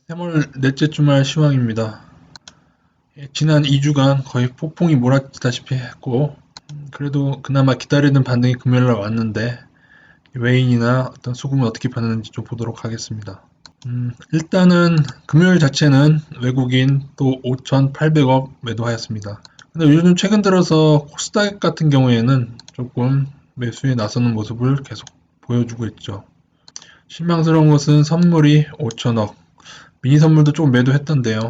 3월 넷째 주말 시황입니다. 지난 2주간 거의 폭풍이 몰아치다시피 했고, 그래도 그나마 기다리는 반등이 금요일날 왔는데, 외인이나 어떤 수급은 어떻게 반응하는지 좀 보도록 하겠습니다. 일단은 금요일 자체는 외국인 또 5,800억 매도하였습니다. 근데 요즘 최근 들어서 코스닥 같은 경우에는 조금 매수에 나서는 모습을 계속 보여주고 있죠. 실망스러운 것은 선물이 5천억, 미니 선물도 조금 매도했던데요.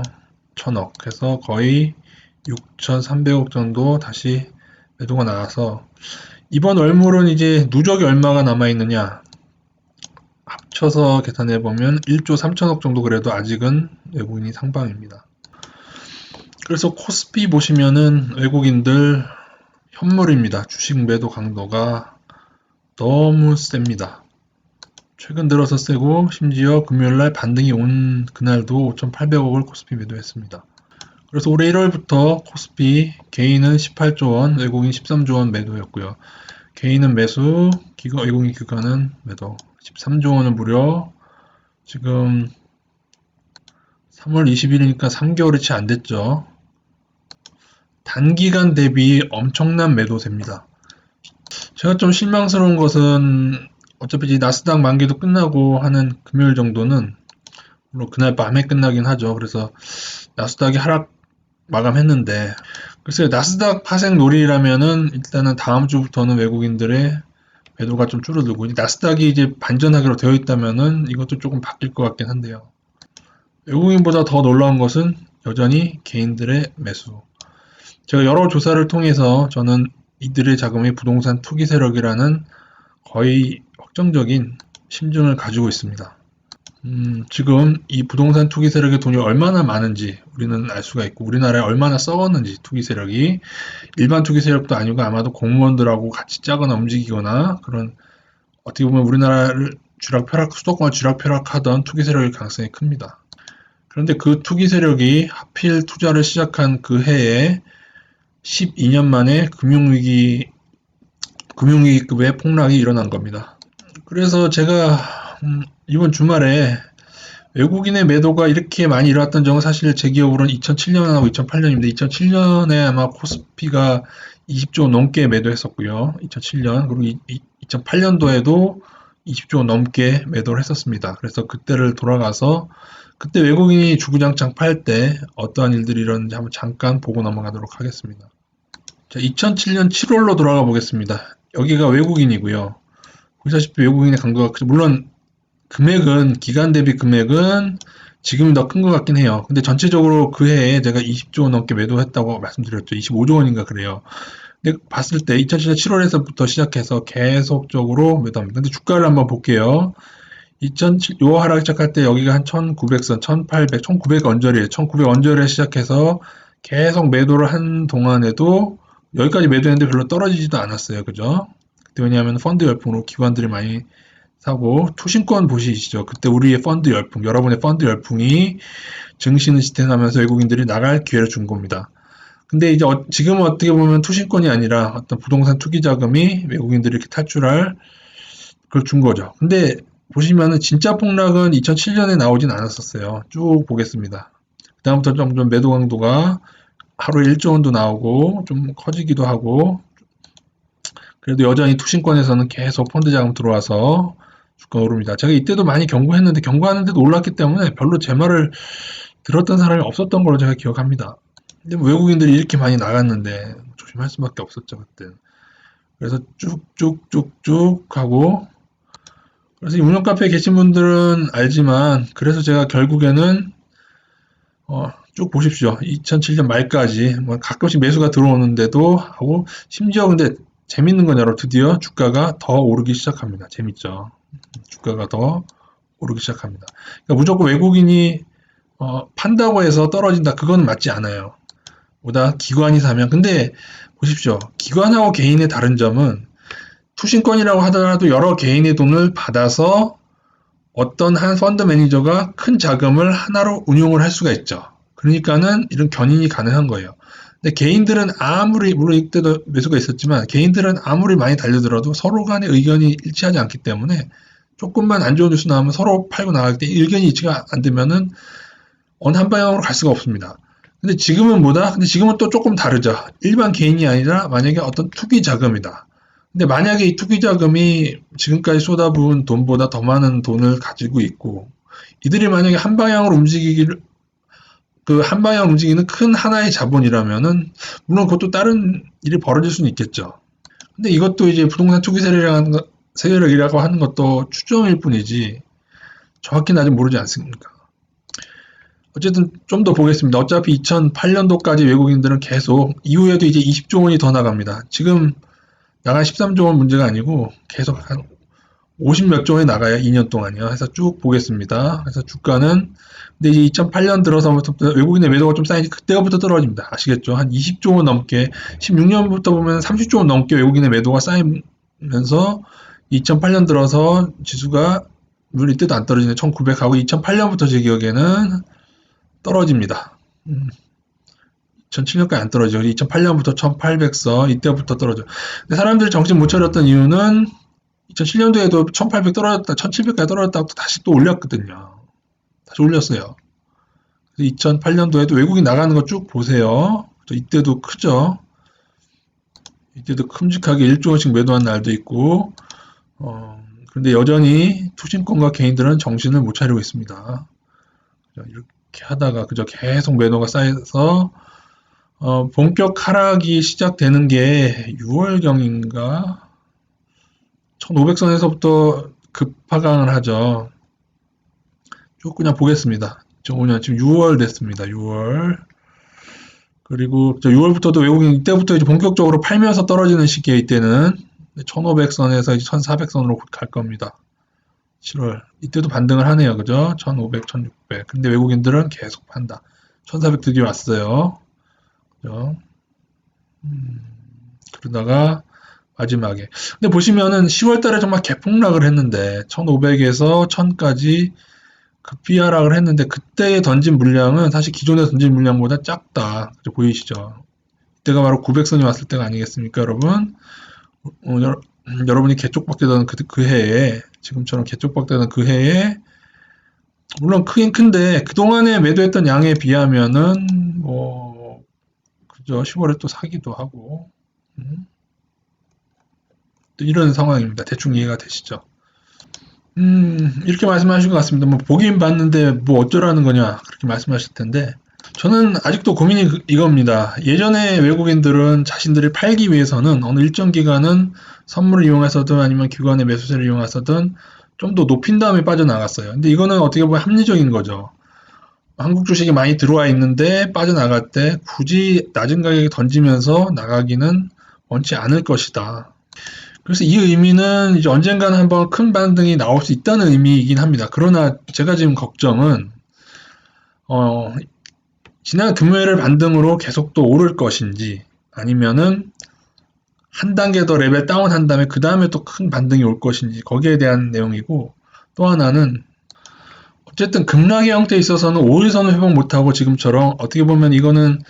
1,000억. 그래서 거의 6,300억 정도 다시 매도가 나와서 이번 월물은 이제 누적이 얼마가 남아있느냐 합쳐서 계산해보면 1조 3천억 정도 그래도 아직은 외국인이 상방입니다. 그래서 코스피 보시면은 외국인들 현물입니다. 주식 매도 강도가 너무 셉니다. 최근 들어서 세고 심지어 금요일날 반등이 온 그날도 5,800억을 코스피 매도했습니다. 그래서 올해 1월부터 코스피 개인은 18조 원, 외국인 13조 원 매도였고요. 개인은 매수, 외국인 기관은 매도. 13조 원을 무려 지금 3월 20일이니까 3개월이 채 안 됐죠. 단기간 대비 엄청난 매도세입니다. 제가 좀 실망스러운 것은 어차피 이제 나스닥 만기도 끝나고 하는 금요일 정도는 물론 그날 밤에 끝나긴 하죠. 그래서 나스닥이 하락 마감했는데 글쎄요, 나스닥 파생 놀이라면은 일단은 다음 주부터는 외국인들의 매도가 좀 줄어들고 나스닥이 이제 반전하기로 되어 있다면은 이것도 조금 바뀔 것 같긴 한데요. 외국인보다 더 놀라운 것은 여전히 개인들의 매수. 제가 여러 조사를 통해서 저는 이들의 자금이 부동산 투기 세력이라는 거의 확정적인 심증을 가지고 있습니다. 지금 이 부동산 투기 세력의 돈이 얼마나 많은지 우리는 알 수가 있고 우리나라에 얼마나 썩었는지 투기 세력이 일반 투기 세력도 아니고 아마도 공무원들하고 같이 짜거나 움직이거나 그런 어떻게 보면 우리나라를 수도권을 쥐락펴락하던 투기 세력의 가능성이 큽니다. 그런데 그 투기 세력이 하필 투자를 시작한 그 해에 12년 만에 금융위기급의 폭락이 일어난 겁니다. 그래서 제가 이번 주말에 외국인의 매도가 이렇게 많이 일어났던 적은 사실 제 기억으로는 2007년하고 2008년입니다. 2007년에 아마 코스피가 20조 넘게 매도했었고요. 2007년 그리고 2008년도에도 20조 넘게 매도를 했었습니다. 그래서 그때를 돌아가서 그때 외국인이 주구장창 팔 때 어떠한 일들이 일어났는지 한번 잠깐 보고 넘어가도록 하겠습니다. 자, 2007년 7월로 돌아가 보겠습니다. 여기가 외국인이고요. 보시다시피 외국인의 강도가 물론 금액은 기간 대비 금액은 지금이 더 큰 것 같긴 해요. 근데 전체적으로 그 해에 제가 20조 원 넘게 매도했다고 말씀드렸죠. 25조 원인가 그래요. 근데 봤을 때 2007년 7월에서부터 시작해서 계속적으로 매도합니다. 근데 주가를 한번 볼게요. 2007, 요 하락 시작할 때 여기가 한 1900선, 1800, 1900 언저리에 1900 언저리에 시작해서 계속 매도를 한 동안에도 여기까지 매도했는데 별로 떨어지지도 않았어요. 그죠? 그때 왜냐하면 펀드 열풍으로 기관들이 많이 사고 투신권 보시죠. 그때 우리의 펀드 열풍, 여러분의 펀드 열풍이 증시는 지탱하면서 외국인들이 나갈 기회를 준 겁니다. 근데 이제 지금은 어떻게 보면 투신권이 아니라 어떤 부동산 투기 자금이 외국인들이 이렇게 탈출할 그걸 준 거죠. 근데 보시면은 진짜 폭락은 2007년에 나오진 않았었어요. 쭉 보겠습니다. 그다음부터 점점 매도 강도가 하루에 1조 원도 나오고 좀 커지기도 하고 그래도 여전히 투신권에서는 계속 펀드 자금 들어와서 주가 오릅니다. 제가 이때도 많이 경고했는데 경고하는데도 올랐기 때문에 별로 제 말을 들었던 사람이 없었던 걸로 제가 기억합니다. 근데 뭐 외국인들이 이렇게 많이 나갔는데 조심할 수밖에 없었죠 그때. 그래서 쭉쭉쭉쭉 하고 그래서 이 운영 카페에 계신 분들은 알지만 그래서 제가 결국에는 쭉 보십시오. 2007년 말까지 뭐 가끔씩 매수가 들어오는데도 하고 심지어 근데 재밌는 건 여러분 드디어 주가가 더 오르기 시작합니다. 재밌죠. 주가가 더 오르기 시작합니다. 그러니까 무조건 외국인이 판다고 해서 떨어진다. 그건 맞지 않아요. 보다 기관이 사면 근데 보십시오. 기관하고 개인의 다른 점은 투신권이라고 하더라도 여러 개인의 돈을 받아서 어떤 한 펀드 매니저가 큰 자금을 하나로 운용을 할 수가 있죠. 그러니까는 이런 견인이 가능한 거예요. 근데 개인들은 아무리 물론 이때도 매수가 있었지만 개인들은 아무리 많이 달려들어도 서로 간의 의견이 일치하지 않기 때문에 조금만 안 좋은 뉴스 나오면 서로 팔고 나갈 때 의견이 일치가 안 되면은 어느 한 방향으로 갈 수가 없습니다. 근데 지금은 뭐다? 근데 지금은 또 조금 다르죠. 일반 개인이 아니라 만약에 어떤 투기 자금이다. 근데 만약에 이 투기 자금이 지금까지 쏟아부은 돈보다 더 많은 돈을 가지고 있고 이들이 만약에 한 방향으로 움직이기를 그 한 방향 움직이는 큰 하나의 자본이라면은 물론 그것도 다른 일이 벌어질 수는 있겠죠. 근데 이것도 이제 부동산 투기 세력이라고 하는 것도 추정일 뿐이지 정확히는 아직 모르지 않습니까? 어쨌든 좀 더 보겠습니다. 어차피 2008년도까지 외국인들은 계속 이후에도 이제 20조 원이 더 나갑니다. 지금 나간 13조 원 문제가 아니고 계속 한 50 몇 조 원이 나가요. 2년 동안이요. 해서 쭉 보겠습니다. 그래서 주가는 근데 이제 2008년 들어서부터 외국인의 매도가 좀 쌓이니 그때부터 떨어집니다. 아시겠죠? 한 20조 원 넘게 16년부터 보면 30조 원 넘게 외국인의 매도가 쌓이면서 2008년 들어서 지수가 물론 이때도 안 떨어지네. 1900하고 2008년부터 제 기억에는 떨어집니다. 2007년까지 안 떨어지죠. 2008년부터 1800선 이때부터 떨어져. 근데 사람들이 정신 못 차렸던 이유는 2007년도에도 1800 떨어졌다, 1700까지 떨어졌다고 다시 또 올렸거든요. 다시 올렸어요. 2008년도에도 외국인 나가는 거 쭉 보세요. 이때도 크죠. 이때도 큼직하게 1조 원씩 매도한 날도 있고, 그런데 여전히 투신권과 개인들은 정신을 못 차리고 있습니다. 이렇게 하다가 그저 계속 매도가 쌓여서 본격 하락이 시작되는 게 6월경인가 1500선에서부터 급하강을 하죠. 쭉 그냥 보겠습니다. 2005년 지금 6월 됐습니다. 6월. 그리고 6월부터도 외국인 이때부터 이제 본격적으로 팔면서 떨어지는 시기에 이때는 1500선에서 1400선으로 갈 겁니다. 7월. 이때도 반등을 하네요. 그죠? 1500, 1600. 근데 외국인들은 계속 판다. 1400 드디어 왔어요. 그죠? 그러다가 마지막에. 근데 보시면은 10월 달에 정말 개폭락을 했는데 1500에서 1000까지 급비 하락을 했는데 그때 던진 물량은 사실 기존에 던진 물량보다 작다. 보이시죠? 이때가 바로 900선이 왔을 때가 아니겠습니까, 여러분? 여러분이 개쪽박대던 그 해에 지금처럼 개쪽박대던 그 해에 물론 크긴 큰데 그동안에 매도했던 양에 비하면은 뭐 그죠? 10월에 또 사기도 하고 또 이런 상황입니다. 대충 이해가 되시죠? 이렇게 말씀하신 것 같습니다. 뭐 보긴 봤는데 뭐 어쩌라는 거냐 그렇게 말씀하실 텐데 저는 아직도 고민이 이겁니다. 예전에 외국인들은 자신들이 팔기 위해서는 어느 일정 기간은 선물을 이용해서든 아니면 기관의 매수세를 이용해서든 좀 더 높인 다음에 빠져나갔어요. 근데 이거는 어떻게 보면 합리적인 거죠. 한국 주식이 많이 들어와 있는데 빠져나갈 때 굳이 낮은 가격에 던지면서 나가기는 원치 않을 것이다. 그래서 이 의미는 이제 언젠가는 한번 큰 반등이 나올 수 있다는 의미이긴 합니다. 그러나 제가 지금 걱정은 지난 금요일을 반등으로 계속 또 오를 것인지 아니면은 한 단계 더 레벨 다운한 다음에 그 다음에 또 큰 반등이 올 것인지 거기에 대한 내용이고 또 하나는 어쨌든 급락의 형태에 있어서는 5일선을 회복 못하고 지금처럼 어떻게 보면 이거는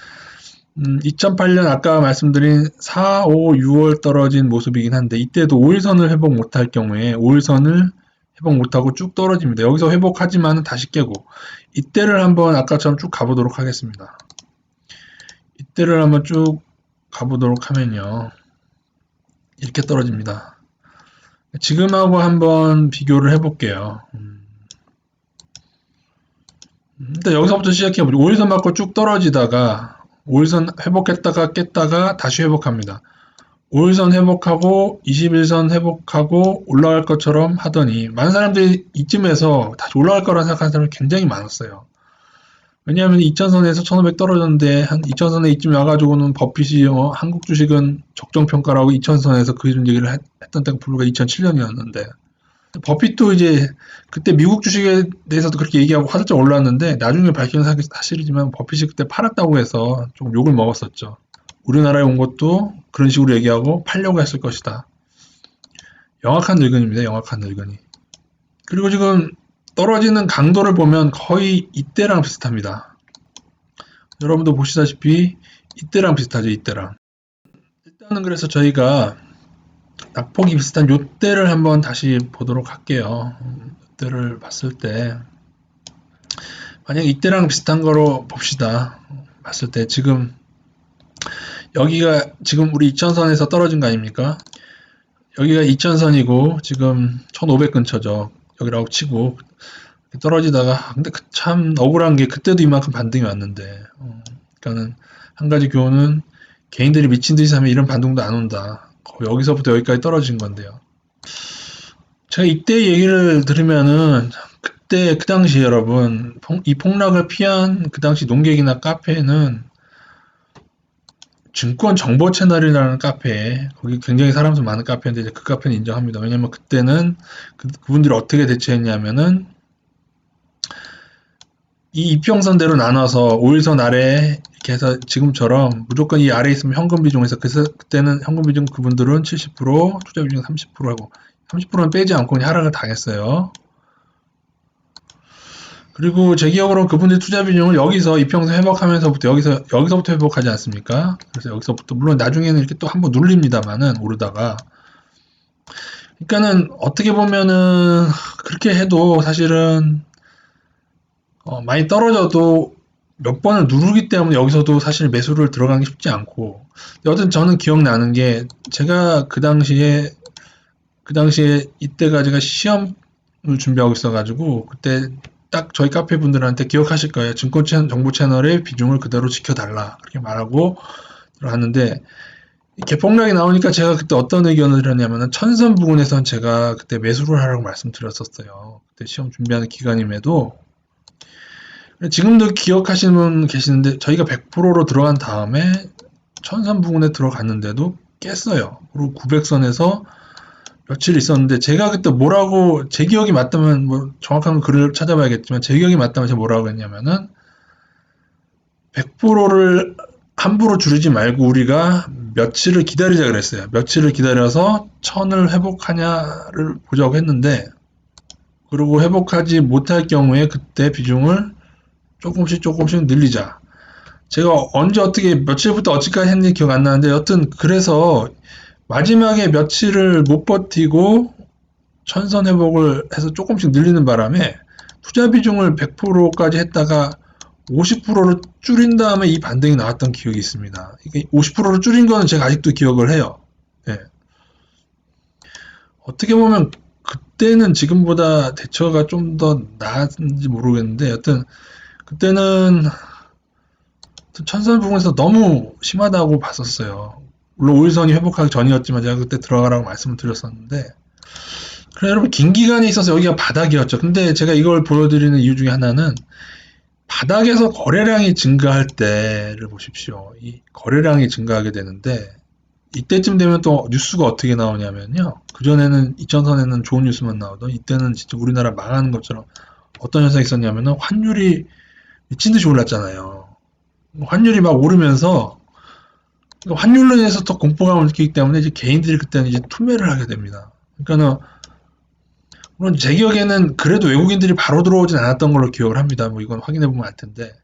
2008년 아까 말씀드린 4, 5, 6월 떨어진 모습이긴 한데 이때도 5일선을 회복 못할 경우에 5일선을 회복 못하고 쭉 떨어집니다. 여기서 회복하지만 다시 깨고 이때를 한번 아까처럼 쭉 가보도록 하겠습니다. 이때를 한번 쭉 가보도록 하면요. 이렇게 떨어집니다. 지금하고 한번 비교를 해볼게요. 일단 여기서부터 시작해보죠. 5일선 맞고 쭉 떨어지다가 5일선 회복했다가 깼다가 다시 회복합니다. 5일선 회복하고 21선 회복하고 올라갈 것처럼 하더니 많은 사람들이 이쯤에서 다시 올라갈 거라고 생각하는 사람이 굉장히 많았어요. 왜냐하면 2000선에서 1500 떨어졌는데 한 2000선에 이쯤 와가지고는 버핏이 한국 주식은 적정평가라고 2000선에서 그런 얘기를 했던 때가 불과 2007년이었는데 버핏도 이제 그때 미국 주식에 대해서도 그렇게 얘기하고 화들짝 올랐는데 나중에 밝혀진 사실이지만 버핏이 그때 팔았다고 해서 조금 욕을 먹었었죠. 우리나라에 온 것도 그런 식으로 얘기하고 팔려고 했을 것이다. 영악한 늙은입니다. 영악한 늙은이. 그리고 지금 떨어지는 강도를 보면 거의 이때랑 비슷합니다. 여러분도 보시다시피 이때랑 비슷하죠. 이때랑. 일단은 그래서 저희가 낙폭이 비슷한 요때를 한번 다시 보도록 할게요. 요때를 봤을 때 만약 이때랑 비슷한 거로 봅시다. 봤을 때 지금 여기가 지금 우리 2000선에서 떨어진 거 아닙니까? 여기가 2000선이고 지금 1500 근처죠. 여기라고 치고 떨어지다가 근데 참 억울한 게 그때도 이만큼 반등이 왔는데 그러니까는 한 가지 교훈은 개인들이 미친 듯이 하면 이런 반등도 안 온다. 여기서부터 여기까지 떨어진 건데요. 제가 이때 얘기를 들으면은 그때 그 당시 여러분 이 폭락을 피한 그 당시 농객이나 카페는 증권 정보 채널이라는 카페에 거기 굉장히 사람 수 많은 카페인데 이제 그 카페는 인정합니다. 왜냐면 그때는 그분들이 어떻게 대처했냐면은 이 이평선대로 나눠서 5일선 아래 이렇게 해서 지금처럼 무조건 이 아래에 있으면 현금 비중에서 그래서 그때는 현금 비중 그분들은 70% 투자 비중 30% 하고 30%는 빼지 않고 그냥 하락을 당했어요. 그리고 제 기억으로는 그분들 투자 비중을 여기서 이평선 회복하면서부터 여기서부터 회복하지 않습니까? 그래서 여기서부터 물론 나중에는 이렇게 또 한번 눌립니다만은 오르다가 그러니까는 어떻게 보면은 그렇게 해도 사실은 많이 떨어져도 몇 번을 누르기 때문에 여기서도 사실 매수를 들어가는 게 쉽지 않고 여튼 저는 기억나는 게 제가 그 당시에 이때가 제가 시험을 준비하고 있어가지고 그때 딱 저희 카페 분들한테 기억하실 거예요. 증권 정보 채널의 비중을 그대로 지켜달라 그렇게 말하고 들어갔는데 개폭락이 나오니까 제가 그때 어떤 의견을 드렸냐면은 천선 부근에선 제가 그때 매수를 하라고 말씀드렸었어요. 그때 시험 준비하는 기간임에도 지금도 기억하시는 분 계시는데 저희가 100%로 들어간 다음에 천선 부근에 들어갔는데도 깼어요. 그리고 900선에서 며칠 있었는데 제가 그때 뭐라고 제 기억이 맞다면 뭐 정확한 글을 찾아봐야겠지만 제 기억이 맞다면 제가 뭐라고 했냐면은 100%를 함부로 줄이지 말고 우리가 며칠을 기다리자 그랬어요. 며칠을 기다려서 천을 회복하냐를 보자고 했는데 그리고 회복하지 못할 경우에 그때 비중을 조금씩 늘리자. 제가 언제 어떻게 며칠부터 어찌까지 했는지 기억 안 나는데 여튼 그래서 마지막에 며칠을 못 버티고 천선 회복을 해서 조금씩 늘리는 바람에 투자 비중을 100%까지 했다가 50%로 줄인 다음에 이 반등이 나왔던 기억이 있습니다. 이게 50%로 줄인 거는 제가 아직도 기억을 해요. 예. 어떻게 보면 그때는 지금보다 대처가 좀 더 나았는지 모르겠는데 여튼 그때는 천선 부분에서 너무 심하다고 봤었어요. 물론 오일선이 회복하기 전이었지만 제가 그때 들어가라고 말씀을 드렸었는데 그래 여러분 긴 기간에 있어서 여기가 바닥이었죠. 근데 제가 이걸 보여드리는 이유 중에 하나는 바닥에서 거래량이 증가할 때를 보십시오. 이 거래량이 증가하게 되는데 이때쯤 되면 또 뉴스가 어떻게 나오냐면요. 그전에는 이천선에는 좋은 뉴스만 나오던 이때는 진짜 우리나라 망하는 것처럼 어떤 현상이 있었냐면은 환율이 미친 듯이 올랐잖아요. 환율이 막 오르면서 환율로 인해서 더 공포감을 느끼기 때문에 이제 개인들이 그때는 이제 투매를 하게 됩니다. 그러니까는 물론 제 기억에는 그래도 외국인들이 바로 들어오진 않았던 걸로 기억을 합니다. 뭐 이건 확인해 보면 알 텐데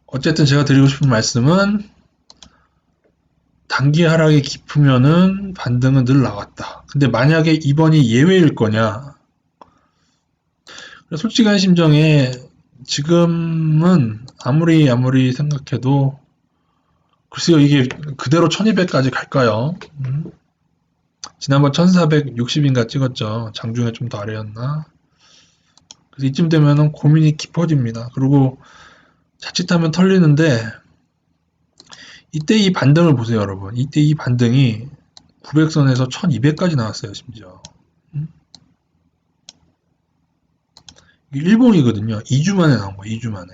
어쨌든 제가 드리고 싶은 말씀은 단기 하락이 깊으면은 반등은 늘 나왔다. 근데 만약에 이번이 예외일 거냐? 솔직한 심정에 지금은 아무리 생각해도 글쎄요 이게 그대로 1200까지 갈까요? 지난번 1460인가 찍었죠. 장중에 좀 더 아래였나? 그래서 이쯤 되면은 고민이 깊어집니다. 그리고 자칫하면 털리는데 이때 이 반등을 보세요, 여러분. 이때 이 반등이 900선에서 1200까지 나왔어요, 심지어. 일본이거든요. 2주 만에 나온 거예요, 2주 만에.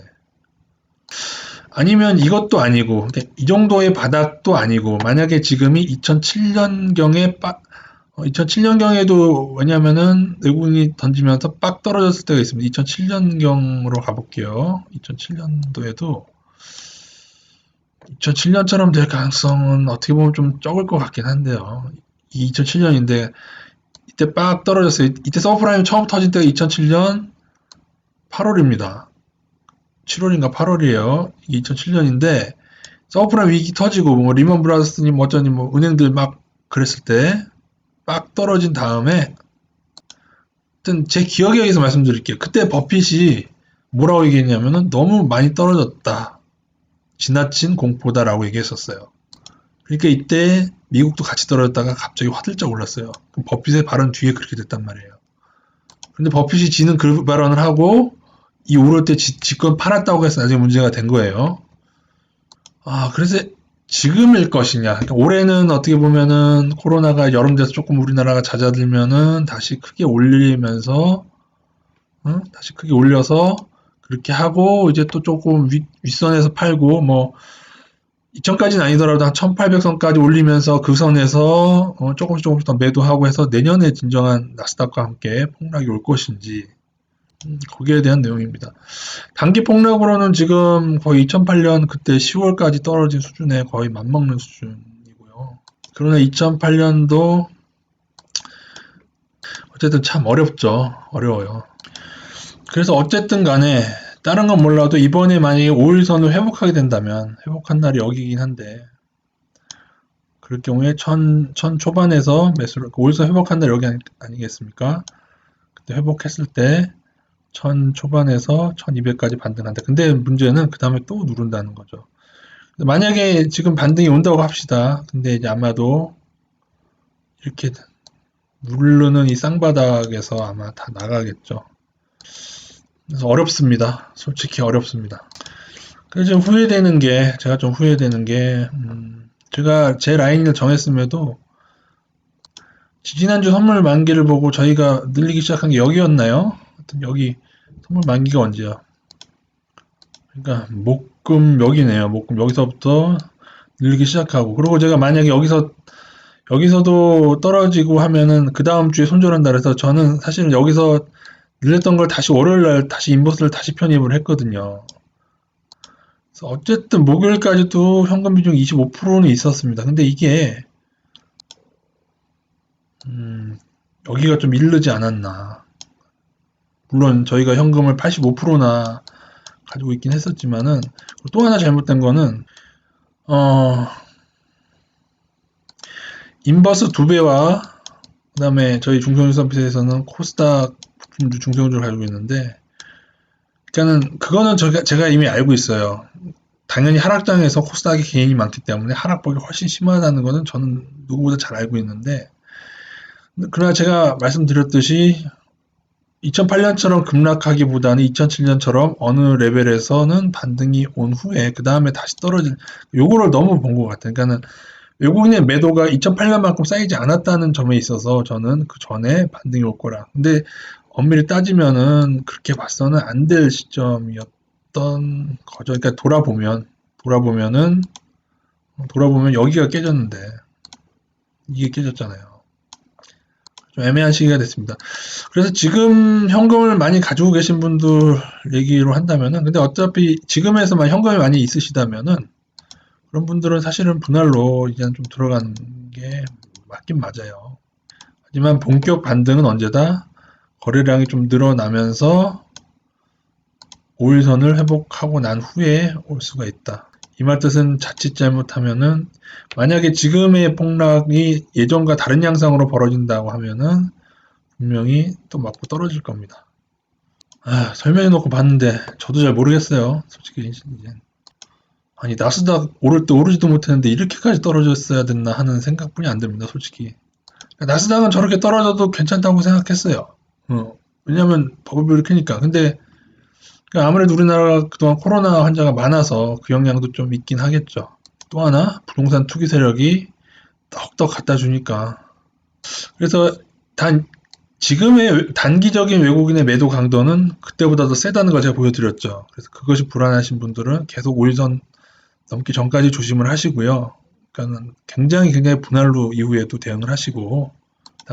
아니면 이것도 아니고, 이 정도의 바닥도 아니고, 만약에 지금이 2007년경에 2007년경에도 왜냐면은 외국인이 던지면서 빡 떨어졌을 때가 있습니다. 2007년경으로 가볼게요. 2007년도에도 2007년처럼 될 가능성은 어떻게 보면 좀 적을 것 같긴 한데요. 2007년인데 이때 빡 떨어졌어요. 이때 서브프라임 처음 터진 때가 2007년 8월입니다. 7월인가 8월이에요. 2007년인데 서브프라임 위기 터지고 뭐 리먼 브라더스님 어쩌니 뭐 은행들 막 그랬을 때 빡 떨어진 다음에 하여튼 제 기억에 의해서 말씀드릴게요. 그때 버핏이 뭐라고 얘기했냐면은 너무 많이 떨어졌다. 지나친 공포다라고 얘기했었어요. 그러니까 이때 미국도 같이 떨어졌다가 갑자기 화들짝 올랐어요. 그럼 버핏의 발언 뒤에 그렇게 됐단 말이에요. 근데 버핏이 지는 그 발언을 하고 이 오를 때 지권 팔았다고 해서 나중에 문제가 된 거예요. 그래서 지금일 것이냐. 그러니까 올해는 어떻게 보면은 코로나가 여름 돼서 조금 우리나라가 잦아들면은 다시 크게 올리면서, 다시 크게 올려서 그렇게 하고 이제 또 조금 윗선에서 팔고 뭐 2000까지는 아니더라도 한 1800선까지 올리면서 그 선에서 조금씩 더 매도하고 해서 내년에 진정한 나스닥과 함께 폭락이 올 것인지 거기에 대한 내용입니다. 단기 폭락으로는 지금 거의 2008년 그때 10월까지 떨어진 수준에 거의 맞먹는 수준이고요. 그러나 2008년도 어쨌든 참 어렵죠. 어려워요. 그래서 어쨌든 간에 다른 건 몰라도 이번에 만약에 5일선을 회복하게 된다면 회복한 날이 여기긴 한데 그럴 경우에 1000 초반에서 매수를 5일선 회복한 날 여기 아니겠습니까? 그때 회복했을 때 1000 초반에서 1200까지 반등한다. 근데 문제는 그 다음에 또 누른다는 거죠. 만약에 지금 반등이 온다고 합시다. 근데 이제 아마도 이렇게 누르는 이 쌍바닥에서 아마 다 나가겠죠. 그래서 어렵습니다. 솔직히 어렵습니다. 그래서 좀 후회되는 게, 제가 좀 후회되는 게, 제가 제 라인을 정했음에도 지지난주 선물 만기를 보고 저희가 늘리기 시작한 게 여기였나요? 하여튼 여기 선물 만기가 언제야? 그러니까 목금 여기네요. 목금 여기서부터 늘리기 시작하고 그리고 제가 만약에 여기서도 떨어지고 하면은 그 다음 주에 손절한다 그래서 저는 사실은 여기서 늘렸던 걸 다시 월요일 날 다시 인버스를 다시 편입을 했거든요. 그래서 어쨌든 목요일까지도 현금 비중 25%는 있었습니다. 근데 이게 여기가 좀 이르지 않았나. 물론 저희가 현금을 85%나 가지고 있긴 했었지만은 또 하나 잘못된 거는 인버스 2배와 그 다음에 저희 중소형 서비스에서는 코스닥 부품주 중소형주를 가지고 있는데 그러니까는 그거는 제가 이미 알고 있어요. 당연히 하락장에서 코스닥이 개인이 많기 때문에 하락폭이 훨씬 심하다는 거는 저는 누구보다 잘 알고 있는데 그러나 제가 말씀드렸듯이 2008년처럼 급락하기보다는 2007년처럼 어느 레벨에서는 반등이 온 후에 그 다음에 다시 떨어진 요거를 너무 본 것 같아요. 그러니까는 외국인의 매도가 2008년만큼 쌓이지 않았다는 점에 있어서 저는 그 전에 반등이 올 거라. 근데 엄밀히 따지면은 그렇게 봐서는 안 될 시점이었던 거죠. 그러니까 돌아보면 여기가 깨졌는데 이게 깨졌잖아요. 좀 애매한 시기가 됐습니다. 그래서 지금 현금을 많이 가지고 계신 분들 얘기로 한다면은 근데 어차피 지금에서만 현금이 많이 있으시다면은 그런 분들은 사실은 분할로 이제 좀 들어가는 게 맞긴 맞아요. 하지만 본격 반등은 언제다? 거래량이 좀 늘어나면서 5일선을 회복하고 난 후에 올 수가 있다. 이 말 뜻은 자칫 잘못하면은 만약에 지금의 폭락이 예전과 다른 양상으로 벌어진다고 하면은 분명히 또 맞고 떨어질 겁니다. 설명해 놓고 봤는데 저도 잘 모르겠어요. 솔직히 이제. 아니 나스닥 오를 때 오르지도 못했는데 이렇게까지 떨어졌어야 됐나 하는 생각뿐이 안 듭니다. 솔직히. 나스닥은 저렇게 떨어져도 괜찮다고 생각했어요. 왜냐면 버블이 크니까. 근데 아무래도 우리나라가 그동안 코로나 환자가 많아서 그 영향도 좀 있긴 하겠죠. 또 하나 부동산 투기 세력이 떡떡 갖다 주니까. 그래서 지금의 단기적인 외국인의 매도 강도는 그때보다 더 세다는 걸 제가 보여드렸죠. 그래서 그것이 불안하신 분들은 계속 5일선 넘기 전까지 조심을 하시고요. 그러니까 굉장히 분할로 이후에도 대응을 하시고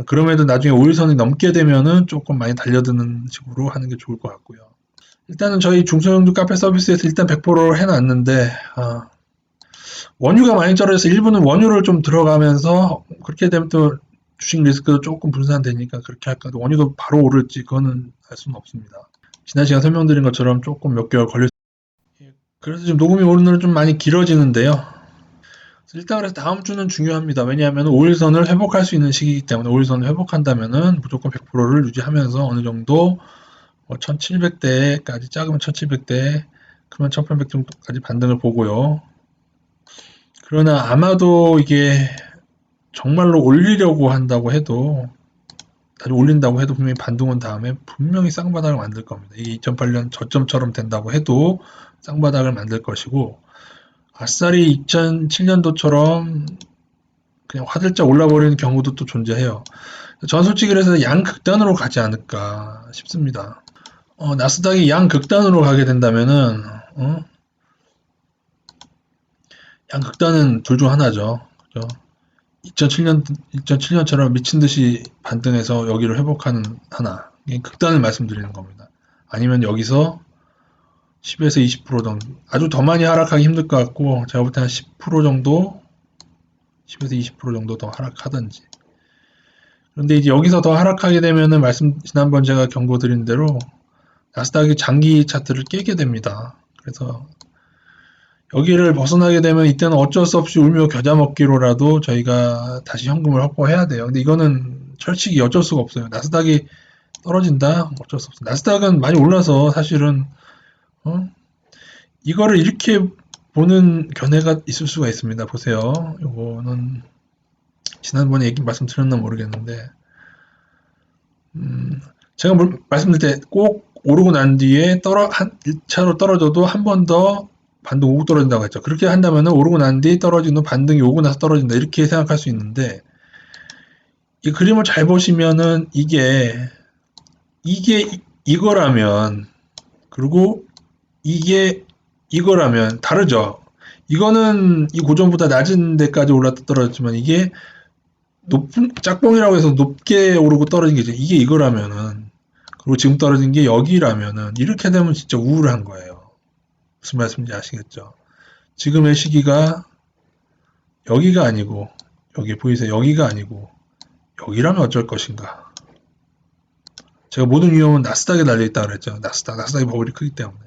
그럼에도 나중에 5일선이 넘게 되면은 조금 많이 달려드는 식으로 하는 게 좋을 것 같고요. 일단은 저희 중소형주 카페 서비스에서 일단 100%를 해놨는데 원유가 많이 떨어져서 일부는 원유를 좀 들어가면서 그렇게 되면 또 주식 리스크도 조금 분산되니까 그렇게 할까. 원유도 바로 오를지 그거는 알 수는 없습니다. 지난 시간 설명드린 것처럼 조금 몇 개월 걸릴 수 있어요. 그래서 지금 녹음이 오늘은 좀 많이 길어지는데요. 일단 그래서 다음 주는 중요합니다. 왜냐하면 5일선을 회복할 수 있는 시기이기 때문에 5일선을 회복한다면은 무조건 100%를 유지하면서 어느 정도 1700대까지 작으면 1700대, 크면 1800 정도까지 반등을 보고요. 그러나 아마도 이게 정말로 올리려고 한다고 해도 다시 올린다고 해도 분명히 반등 온 다음에 분명히 쌍바닥을 만들 겁니다. 이게 2008년 저점처럼 된다고 해도 쌍바닥을 만들 것이고 아싸리 2007년도처럼 그냥 화들짝 올라버리는 경우도 또 존재해요. 저는 솔직히 그래서 양극단으로 가지 않을까 싶습니다. 나스닥이 양극단으로 가게 된다면은 양극단은 둘 중 하나죠. 그죠? 2007년처럼 미친 듯이 반등해서 여기를 회복하는 하나. 극단을 말씀드리는 겁니다. 아니면 여기서 10에서 20% 정도. 아주 더 많이 하락하기 힘들 것 같고, 제가 볼 때 한 10% 정도, 10에서 20% 정도 더 하락하든지. 그런데 이제 여기서 더 하락하게 되면은 지난번 제가 경고드린 대로 나스닥이 장기 차트를 깨게 됩니다. 그래서 여기를 벗어나게 되면 이때는 어쩔 수 없이 울며 겨자 먹기로라도 저희가 다시 현금을 확보해야 돼요. 근데 이거는 철칙이 어쩔 수가 없어요. 나스닥이 떨어진다? 어쩔 수 없어요. 나스닥은 많이 올라서 사실은 이거를 이렇게 보는 견해가 있을 수가 있습니다. 보세요. 이거는 지난번에 말씀드렸나 모르겠는데 제가 말씀드릴 때 꼭 오르고 난 뒤에 1차로 떨어져도 한 번 더 반등 오고 떨어진다고 했죠. 그렇게 한다면 오르고 난 뒤 떨어진 후 반등이 오고 나서 떨어진다 이렇게 생각할 수 있는데 이 그림을 잘 보시면은 이게 이거라면 그리고 이게 이거라면 다르죠. 이거는 이 고점보다 낮은 데까지 올랐다 떨어졌지만 이게 높은 짝봉이라고 해서 높게 오르고 떨어진 게죠. 이게 이거라면은 그리고 지금 떨어진 게 여기라면은 이렇게 되면 진짜 우울한 거예요. 무슨 말씀인지 아시겠죠? 지금의 시기가 여기가 아니고 여기 보이세요? 여기가 아니고 여기라면 어쩔 것인가? 제가 모든 위험은 나스닥에 달려있다 그랬죠. 나스닥이 버블이 크기 때문에.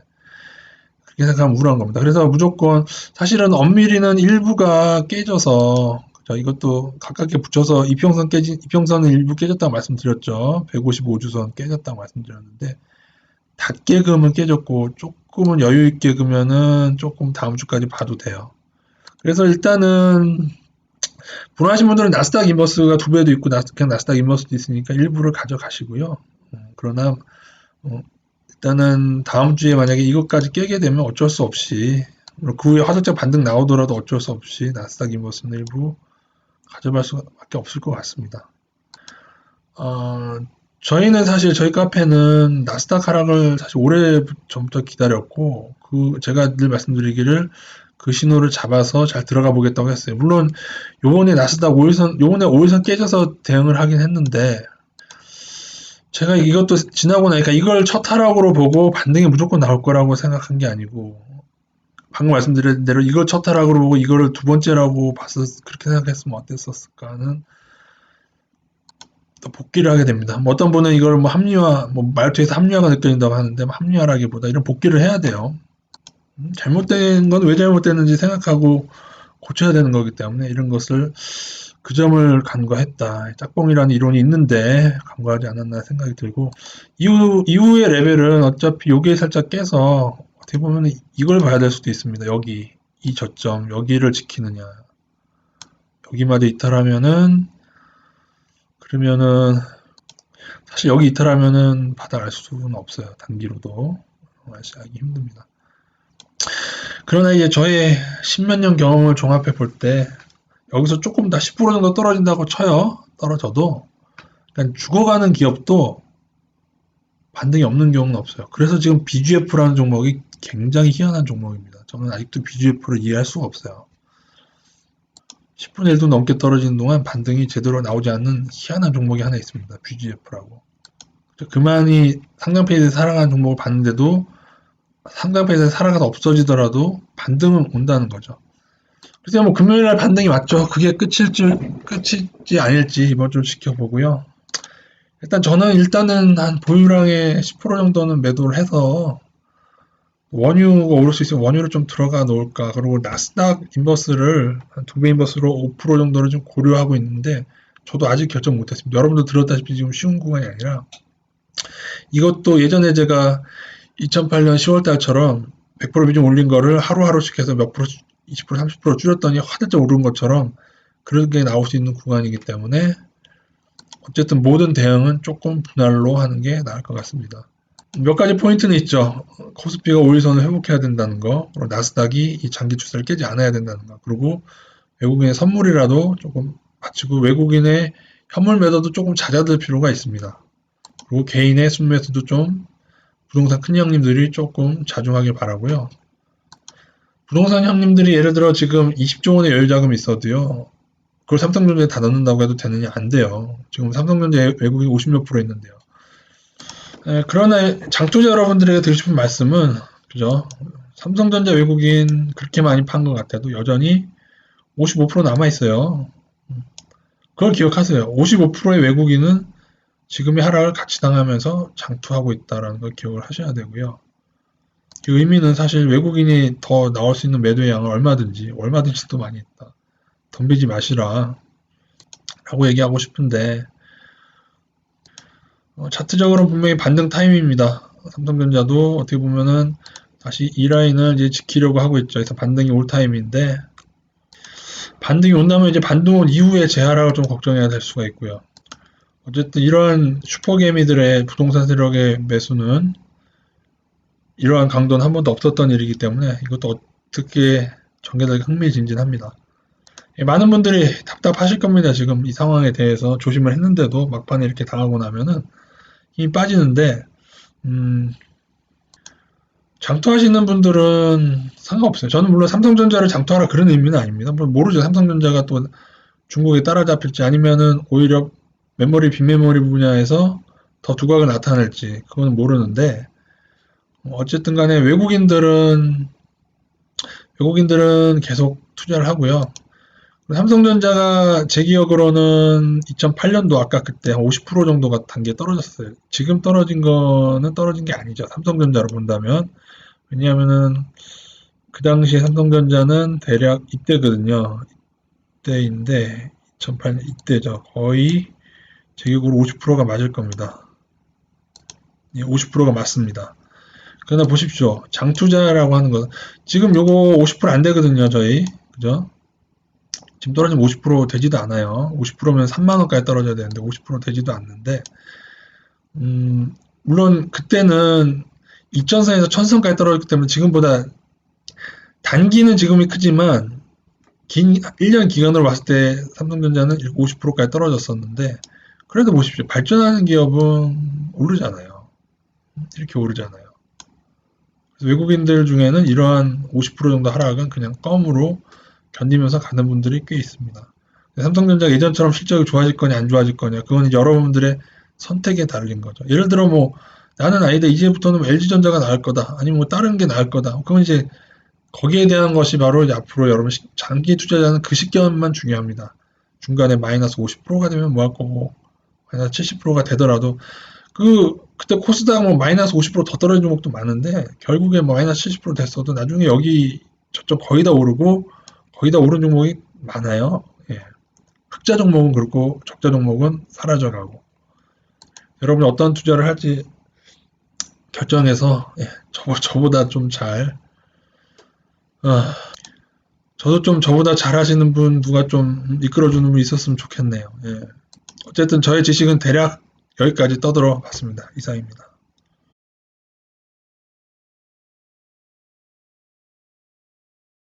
그렇게 생각하면 우울한 겁니다. 그래서 무조건 사실은 엄밀히는 일부가 깨져서 이것도 가깝게 붙여서 이평선은 일부 깨졌다고 말씀드렸죠. 155주선 깨졌다고 말씀드렸는데 닷깨금은 깨졌고 조금은 여유 있게 그면은 조금 다음 주까지 봐도 돼요. 그래서 일단은 불안하신 분들은 나스닥 인버스가 두 배도 있고 그냥 나스닥 인버스도 있으니까 일부를 가져가시고요. 그러나 일단은 다음 주에 만약에 이것까지 깨게 되면 어쩔 수 없이 그 후에 화들짝 반등 나오더라도 어쩔 수 없이 나스닥 인버스는 일부 가져갈 수밖에 없을 것 같습니다. 저희는 사실 저희 카페는 나스닥 하락을 사실 오래 전부터 기다렸고 제가 늘 말씀드리기를 그 신호를 잡아서 잘 들어가 보겠다고 했어요. 물론 요번에 나스닥 5일선 깨져서 대응을 하긴 했는데 제가 이것도 지나고 나니까 이걸 첫 하락으로 보고 반등이 무조건 나올 거라고 생각한 게 아니고 방금 말씀드린 대로 이걸 첫 하락으로 보고 이거를 두 번째라고 그렇게 생각했으면 어땠었을까 하는 또 복귀를 하게 됩니다. 어떤 분은 이걸 말투에서 합리화가 느껴진다고 하는데 합리화라기보다 이런 복귀를 해야 돼요. 잘못된 건 왜 잘못됐는지 생각하고 고쳐야 되는 거기 때문에 이런 것을 그 점을 간과했다. 짝봉이라는 이론이 있는데 간과하지 않았나 생각이 들고 이후의 레벨은 어차피 요게 살짝 깨서 어떻게 보면 이걸 봐야 될 수도 있습니다. 여기 이 저점 여기를 지키느냐 여기마저 이탈하면은 그러면은 사실 여기 이탈하면은 바닥 알 수는 없어요. 단기로도 알기 힘듭니다. 그러나 이제 저의 십몇 년 경험을 종합해 볼 때 여기서 조금 더 10% 정도 떨어진다고 쳐요. 떨어져도 그러니까 죽어가는 기업도 반등이 없는 경우는 없어요. 그래서 지금 BGF라는 종목이 굉장히 희한한 종목입니다. 저는 아직도 BGF를 이해할 수가 없어요. 10분의 1도 넘게 떨어지는 동안 반등이 제대로 나오지 않는 희한한 종목이 하나 있습니다. BGF라고. 그만이 상장페이지에 살아가는 종목을 봤는데도 상장페이지에 살아가서 없어지더라도 반등은 온다는 거죠. 그래서 금요일날 반등이 맞죠. 그게 끝일지 아닐지 이번 주 지켜보고요. 일단은 한 보유량의 10% 정도는 매도를 해서 원유가 오를 수 있으면 원유를 좀 들어가 놓을까. 그리고 나스닥 인버스를 한 2배 인버스로 5% 정도를 좀 고려하고 있는데 저도 아직 결정 못했습니다. 여러분도 들었다시피 지금 쉬운 구간이 아니라 이것도 예전에 제가 2008년 10월 달처럼 100% 비중 올린 거를 하루하루씩 해서 몇 프로, 20%, 30% 줄였더니 화들짝 오른 것처럼 그런 게 나올 수 있는 구간이기 때문에 어쨌든 모든 대응은 조금 분할로 하는 게 나을 것 같습니다. 몇 가지 포인트는 있죠. 코스피가 5일선을 회복해야 된다는 거, 그리고 나스닥이 이 장기 추세를 깨지 않아야 된다는 거, 그리고 외국인의 선물이라도 조금 마치고 외국인의 현물 매도도 조금 잦아들 필요가 있습니다. 그리고 개인의 순매수도 좀 부동산 큰 형님들이 조금 자중하길 바라고요. 부동산 형님들이 예를 들어 지금 20조 원의 여유자금이 있어도요. 그걸 삼성전자에 다 넣는다고 해도 되느냐? 안 돼요. 지금 삼성전자에 외국인 50몇 프로 있는데요. 그러나 장투자 여러분들에게 드리고 싶은 말씀은 그죠? 삼성전자 외국인 그렇게 많이 판 것 같아도 여전히 55% 남아 있어요. 그걸 기억하세요. 55%의 외국인은 지금의 하락을 같이 당하면서 장투하고 있다는 걸 기억을 하셔야 되고요. 그 의미는 사실 외국인이 더 나올 수 있는 매도의 양은 얼마든지 또 많이 있다. 덤비지 마시라 라고 얘기하고 싶은데 차트적으로는 분명히 반등 타임입니다. 삼성전자도 어떻게 보면은 다시 이 라인을 이제 지키려고 하고 있죠. 그래서 반등이 올 타임인데 반등이 온다면 이제 반등 온 이후에 재하락을 좀 걱정해야 될 수가 있고요. 어쨌든 이러한 슈퍼개미들의 부동산 세력의 매수는 이러한 강도는 한 번도 없었던 일이기 때문에 이것도 어떻게 전개될까 흥미진진합니다. 많은 분들이 답답하실 겁니다. 지금 이 상황에 대해서 조심을 했는데도 막판에 이렇게 당하고 나면은 힘이 빠지는데 장투하시는 분들은 상관없어요. 저는 물론 삼성전자를 장투하라 그런 의미는 아닙니다. 물론 모르죠. 삼성전자가 또 중국에 따라잡힐지 아니면은 오히려 메모리, 빈메모리 분야에서 더 두각을 나타낼지 그거는 모르는데 어쨌든 간에 외국인들은 계속 투자를 하고요. 삼성전자가 제 기억으로는 2008년도 아까 그때 한 50% 정도가 단계 떨어졌어요. 지금 떨어진 거는 떨어진 게 아니죠. 삼성전자로 본다면. 왜냐하면은 그 당시에 삼성전자는 대략 이때거든요. 이때인데 2008년 이때죠. 거의 제 기억으로 50%가 맞을 겁니다. 50%가 맞습니다. 그러나 보십시오. 장투자라고 하는 것 지금 요거 50%안 되거든요. 저희 그죠? 지금 떨어지면 50% 되지도 않아요. 50%면 3만 원까지 떨어져야 되는데 50% 되지도 않는데 물론 그때는 2천선에서 1000선까지 떨어졌기 때문에 지금보다 단기는 지금이 크지만 긴 1년 기간으로 봤을 때 삼성전자는 50%까지 떨어졌었는데 그래도 보십시오. 발전하는 기업은 오르잖아요. 이렇게 오르잖아요. 그래서 외국인들 중에는 이러한 50% 정도 하락은 그냥 껌으로 견디면서 가는 분들이 꽤 있습니다. 삼성전자가 예전처럼 실적이 좋아질 거냐 안 좋아질 거냐 그건 여러분들의 선택에 달린 거죠. 예를 들어 뭐 나는 아니다 이제부터는 뭐 LG전자가 나을 거다 아니면 뭐 다른 게 나을 거다 그건 이제 거기에 대한 것이 바로 이제 앞으로 여러분 장기 투자자는 그 시점만 중요합니다. 중간에 마이너스 50%가 되면 뭐 할 거고 마이너스 70%가 되더라도 그때 코스닥 뭐 마이너스 50%더 떨어진 종목도 많은데 결국에 마이너스 70% 됐어도 나중에 여기 저쪽 거의 다 오르고 거의 다 오른 종목이 많아요. 예. 흑자 종목은 그렇고 적자 종목은 사라져가고 여러분이 어떤 투자를 할지 결정해서 저보다 좀 잘 저도 좀 저보다 잘 하시는 분 누가 좀 이끌어주는 분 있었으면 좋겠네요. 예. 어쨌든 저의 지식은 대략 여기까지 떠들어 봤습니다. 이상입니다.